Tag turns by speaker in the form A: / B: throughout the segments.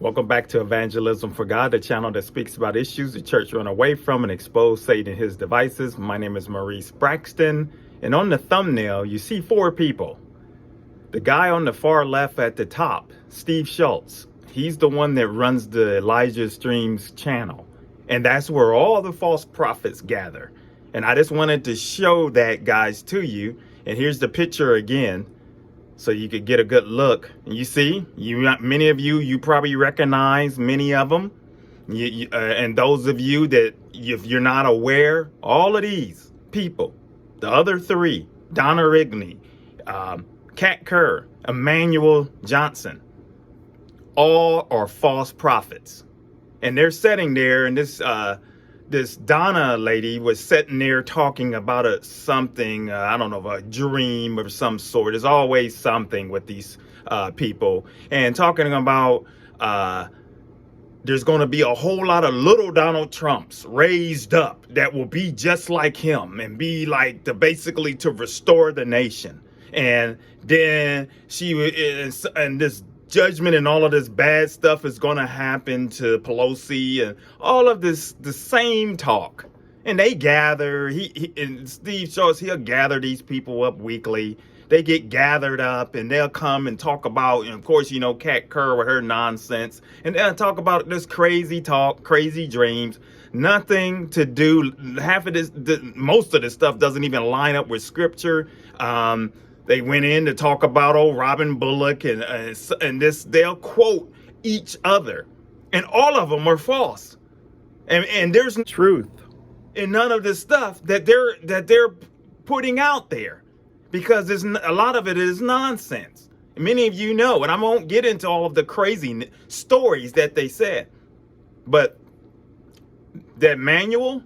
A: Welcome back to Evangelism for God, the channel that speaks about issues the church run away from and expose Satan and his devices. My name is Maurice Braxton, and on the thumbnail, you see four people. The guy on the far left at the top, Steve Schultz, he's the one that runs the Elijah Streams channel, and that's where all the false prophets gather. And I just wanted to show that, guys, to you. And here's the picture again, so you could get a good look. And you see, many of you probably recognize many of them. And those of you that, if you're not aware, all of these people, the other three, Donna Rigney, Kerr, Manuel Johnson, all are false prophets. And they're sitting there, and this Donna lady was sitting there talking about something, I don't know, a dream of some sort. There's always something with these people. And talking about there's going to be a whole lot of little Donald Trumps raised up that will be just like him and be like basically to restore the nation. And then and this judgment and all of this bad stuff is going to happen to Pelosi and all of this, the same talk. And they gather, and Steve Schultz, he'll gather these people up weekly. They get gathered up and they'll come and talk about, and of course, you know, Kerr with her nonsense. And they'll talk about this crazy talk, crazy dreams, nothing to do. Half of this, most of this stuff doesn't even line up with scripture. They went in to talk about old Robin Bullock and this. They'll quote each other, and all of them are false. And there's no truth in none of this stuff that they're putting out there, because a lot of it is nonsense. Many of you know, and I won't get into all of the crazy stories that they said, but that Manuel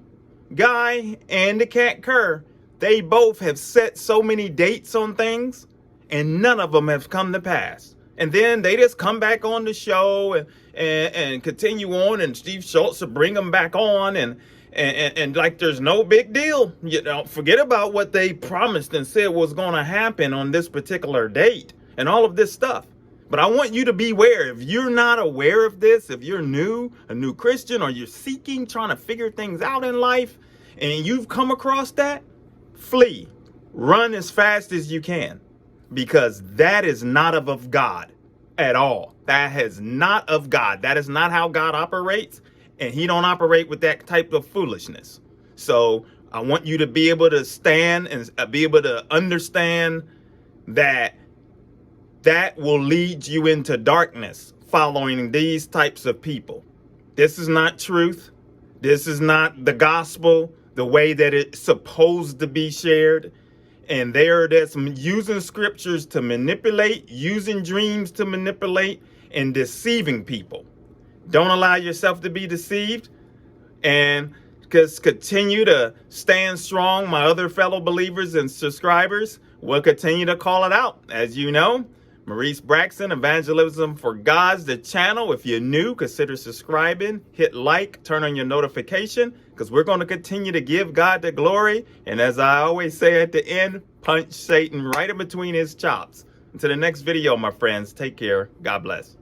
A: guy and the Kerr, they both have set so many dates on things, and none of them have come to pass. And then they just come back on the show and continue on, and Steve Schultz will bring them back on, and like there's no big deal. You know, forget about what they promised and said was going to happen on this particular date and all of this stuff. But I want you to beware. If you're not aware of this, if you're a new Christian, or you're seeking, trying to figure things out in life, and you've come across that, flee, run as fast as you can, because that is not of God at all. That is not of God. That is not how God operates, and he don't operate with that type of foolishness. So I want you to be able to stand and be able to understand that will lead you into darkness, following these types of people. This is not truth. This is not the gospel the way that it's supposed to be shared. And there's using scriptures to manipulate, using dreams to manipulate, and deceiving people. Don't allow yourself to be deceived, and just continue to stand strong. My other fellow believers and subscribers will continue to call it out. As you know, Maurice Braxton, Evangelism for God's the channel. If you're new, consider subscribing, hit like, turn on your notification, because we're going to continue to give God the glory. And as I always say at the end, punch Satan right in between his chops. Until the next video, my friends, take care. God bless.